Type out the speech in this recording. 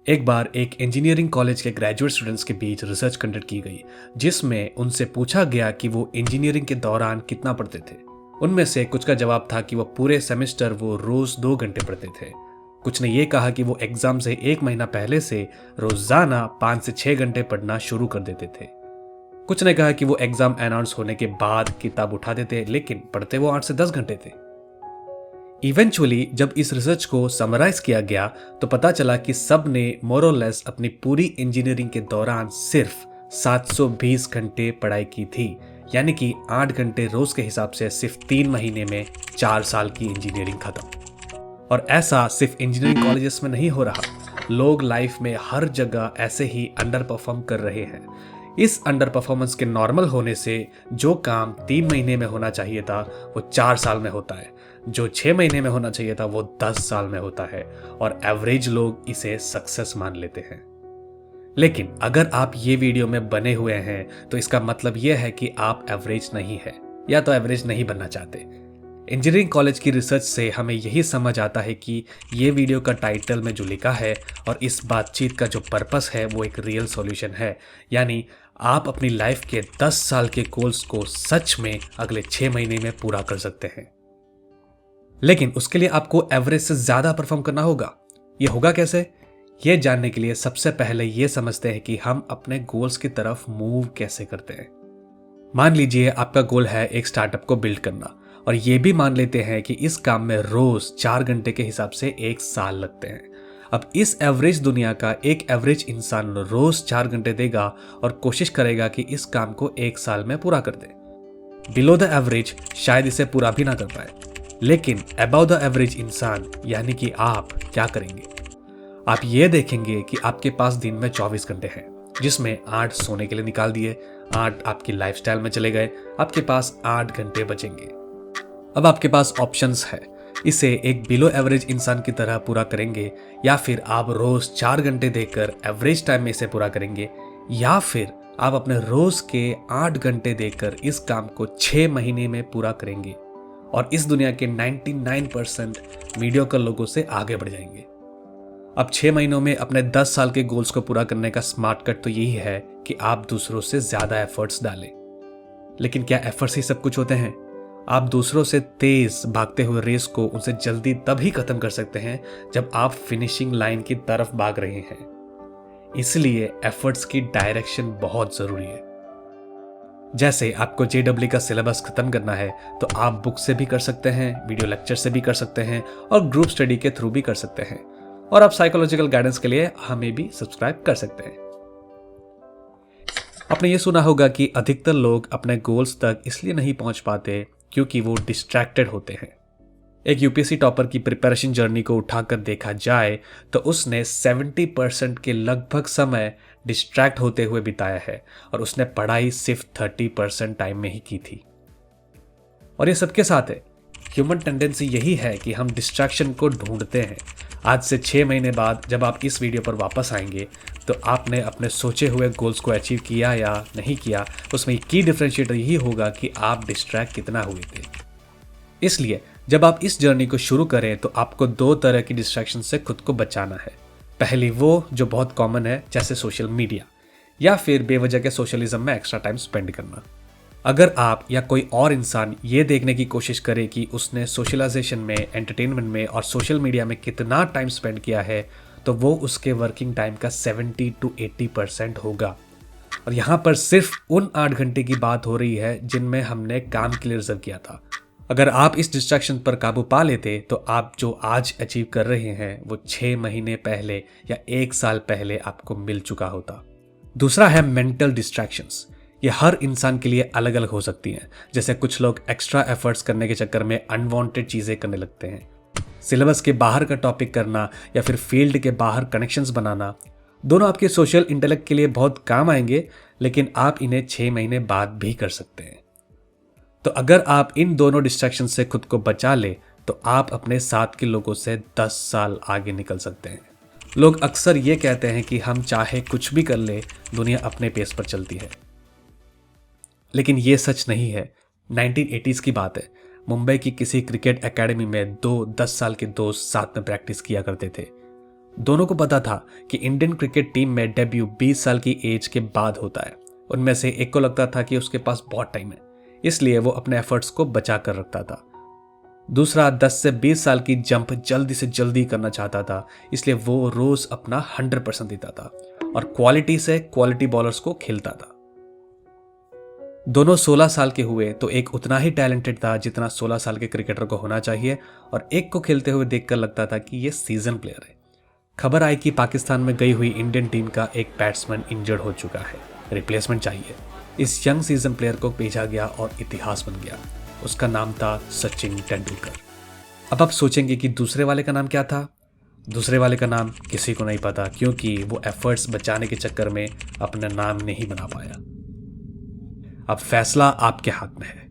एक बार एक engineering college के ग्रेजुएट स्टूडेंट्स के बीच रिसर्च कंडक्ट की गई, जिसमें उनसे पूछा गया कि वो इंजीनियरिंग के दौरान कितना पढ़ते थे। उनमें से कुछ का जवाब था कि वो पूरे सेमेस्टर वो रोज 2 घंटे पढ़ते थे। कुछ ने ये कहा कि वो एग्जाम से 1 महीना पहले से रोजाना 5 से 6 घंटे पढ़ना शुरू कर देते थे। कुछ ने कहा कि वो एग्जाम अनाउंस होने के बाद किताब उठा देते, लेकिन पढ़ते वो 8 से 10 घंटे थे। इवेंचुअली जब इस रिसर्च को समराइज किया गया तो पता चला कि सब ने मोर और लेस अपनी पूरी इंजीनियरिंग के दौरान सिर्फ 720 घंटे पढ़ाई की थी, यानी कि 8 घंटे रोज के हिसाब से सिर्फ 3 महीने में 4 साल की इंजीनियरिंग खत्म। और ऐसा सिर्फ इंजीनियरिंग कॉलेजेस में नहीं हो रहा, लोग लाइफ में हर जगह ऐसे ही अंडर परफॉर्म कर रहे हैं। इस अंडर परफॉर्मेंस के नॉर्मल होने से जो काम 3 महीने में होना चाहिए था वो 4 साल में होता है, जो 6 महीने में होना चाहिए था वो 10 साल में होता है, और एवरेज लोग इसे सक्सेस मान लेते हैं। लेकिन अगर आप ये वीडियो में बने हुए हैं तो इसका मतलब यह है कि आप एवरेज नहीं है, या तो एवरेज नहीं बनना चाहते। इंजीनियरिंग कॉलेज की रिसर्च से हमें यही समझ आता है कि ये वीडियो का टाइटल में जो लिखा है और इस बातचीत का जो पर्पस है वो एक रियल सॉल्यूशन है, यानी आप अपनी लाइफ के 10 साल के गोल्स को सच में अगले 6 महीने में पूरा कर सकते हैं। लेकिन उसके लिए आपको एवरेज से ज्यादा परफॉर्म करना होगा। ये होगा कैसे? ये जानने के लिए सबसे पहले ये समझते हैं कि हम अपने गोल्स की तरफ मूव कैसे करते हैं। मान लीजिए आपका गोल है एक स्टार्टअप को बिल्ड करना, और ये भी मान लेते हैं कि इस काम में रोज 4 घंटे के हिसाब से 1 साल लगते हैं। अब इस एवरेज दुनिया का एक एवरेज इंसान रोज 4 घंटे देगा और कोशिश करेगा कि इस काम को 1 साल में पूरा कर दे। बिलो द एवरेज शायद इसे पूरा भी ना कर पाए, लेकिन अबव द एवरेज इंसान यानी कि आप क्या करेंगे? आप ये देखेंगे कि आपके पास दिन में 24 घंटे हैं, जिसमें 8 सोने के लिए निकाल दिए, 8 आपकी लाइफस्टाइल में चले गए, आपके पास 8 घंटे बचेंगे। अब आपके पास ऑप्शंस है, इसे एक बिलो एवरेज इंसान की तरह पूरा करेंगे, या फिर आप रोज 4 घंटे देकर एवरेज टाइम में इसे पूरा करेंगे, या फिर आप अपने रोज के 8 घंटे देकर इस काम को 6 महीने में पूरा करेंगे और इस दुनिया के 99% मीडियोकर लोगों से आगे बढ़ जाएंगे। अब 6 महीनों में अपने 10 साल के गोल्स को पूरा करने का स्मार्ट कट तो यही है कि आप दूसरों से ज्यादा एफर्ट्स डालें। लेकिन क्या एफर्ट्स ही सब कुछ होते हैं? आप दूसरों से तेज भागते हुए रेस को उनसे जल्दी तभी खत्म कर सकते हैं जब आप फिनिशिंग लाइन की तरफ भाग रहे हैं। इसलिए एफर्ट्स की डायरेक्शन बहुत जरूरी है। जैसे आपको JEE का सिलेबस खत्म करना है तो आप बुक से भी कर सकते हैं, वीडियो लेक्चर से भी कर सकते हैं, और ग्रुप स्टडी के थ्रू भी कर सकते हैं। और आप साइकोलॉजिकल गाइडेंस के लिए हमें भी सब्सक्राइब कर सकते हैं। आपने ये सुना होगा कि अधिकतर लोग अपने गोल्स तक इसलिए नहीं पहुंच पाते क्योंकि वो डिस्ट्रैक्टेड होते हैं। एक यूपीएससी टॉपर की प्रिपरेशन जर्नी को उठाकर देखा जाए तो उसने 70% के लगभग समय डिस्ट्रैक्ट होते हुए बिताया है, और उसने पढ़ाई सिर्फ 30% टाइम में ही की थी। और ये सबके साथ है। ह्यूमन टेंडेंसी यही है कि हम डिस्ट्रैक्शन को ढूंढते हैं। आज से 6 महीने बाद जब आप इस वीडियो पर वापस आएंगे तो आपने अपने सोचे हुए गोल्स को अचीव किया या नहीं किया, उसमें की डिफरेंशिएटर यही होगा कि आप डिस्ट्रैक्ट कितना हुए थे। इसलिए जब आप इस जर्नी को शुरू करें तो आपको 2 तरह की डिस्ट्रैक्शन से खुद को बचाना है। पहली वो जो बहुत कॉमन है, जैसे सोशल मीडिया, या फिर बेवजह के सोशलिज्म में एक्स्ट्रा टाइम स्पेंड करना। अगर आप या कोई और इंसान ये देखने की कोशिश करे कि उसने सोशलाइजेशन में, एंटरटेनमेंट में और सोशल मीडिया में कितना टाइम स्पेंड किया है, तो वो उसके वर्किंग टाइम का 70 to 80% होगा। और यहाँ पर सिर्फ उन 8 घंटे की बात हो रही है जिनमें हमने काम के लिए रिजर्व किया था। अगर आप इस डिस्ट्रैक्शन पर काबू पा लेते तो आप जो आज अचीव कर रहे हैं वो 6 महीने पहले या 1 साल पहले आपको मिल चुका होता। दूसरा है मेंटल डिस्ट्रैक्शंस। ये हर इंसान के लिए अलग अलग हो सकती हैं। जैसे कुछ लोग एक्स्ट्रा एफर्ट्स करने के चक्कर में अनवांटेड चीजें करने लगते हैं। सिलेबस के बाहर का टॉपिक करना या फिर फील्ड के बाहर कनेक्शंस बनाना, दोनों आपके सोशल इंटेलेक्ट के लिए बहुत काम आएंगे, लेकिन आप इन्हें 6 महीने बाद भी कर सकते हैं। तो अगर आप इन दोनों डिस्ट्रैक्शन से खुद को बचा ले तो आप अपने साथ के लोगों से 10 साल आगे निकल सकते हैं। लोग अक्सर ये कहते हैं कि हम चाहे कुछ भी कर ले, दुनिया अपने पेस पर चलती है, लेकिन ये सच नहीं है। 1980s की बात है। मुंबई की किसी क्रिकेट एकेडमी में 2 10 साल के दोस्त साथ में प्रैक्टिस किया करते थे। दोनों को पता था कि इंडियन क्रिकेट टीम में डेब्यू 20 साल की एज के बाद होता है। उनमें से एक को लगता था कि उसके पास बहुत टाइम है, इसलिए वो अपने एफर्ट्स को बचा कर रखता था। दूसरा 10 से 20 साल की जंप जल्दी से जल्दी करना चाहता था, इसलिए वो रोज अपना 100% देता था और क्वालिटी से क्वालिटी बॉलर्स को खेलता था। दोनों 16 साल के हुए तो एक उतना ही टैलेंटेड था जितना 16 साल के क्रिकेटर को होना चाहिए, और एक को खेलते हुए देखकर लगता था कि ये सीजन प्लेयर है। खबर आई कि पाकिस्तान में गई हुई इंडियन टीम का एक बैट्समैन इंजर्ड हो चुका है, रिप्लेसमेंट चाहिए। इस यंग सीजन प्लेयर को भेजा गया और इतिहास बन गया। उसका नाम था सचिन तेंदुलकर। अब आप सोचेंगे कि दूसरे वाले का नाम क्या था? दूसरे वाले का नाम किसी को नहीं पता, क्योंकि वो एफर्ट्स बचाने के चक्कर में अपना नाम नहीं बना पाया। अब फैसला आपके हाथ में है।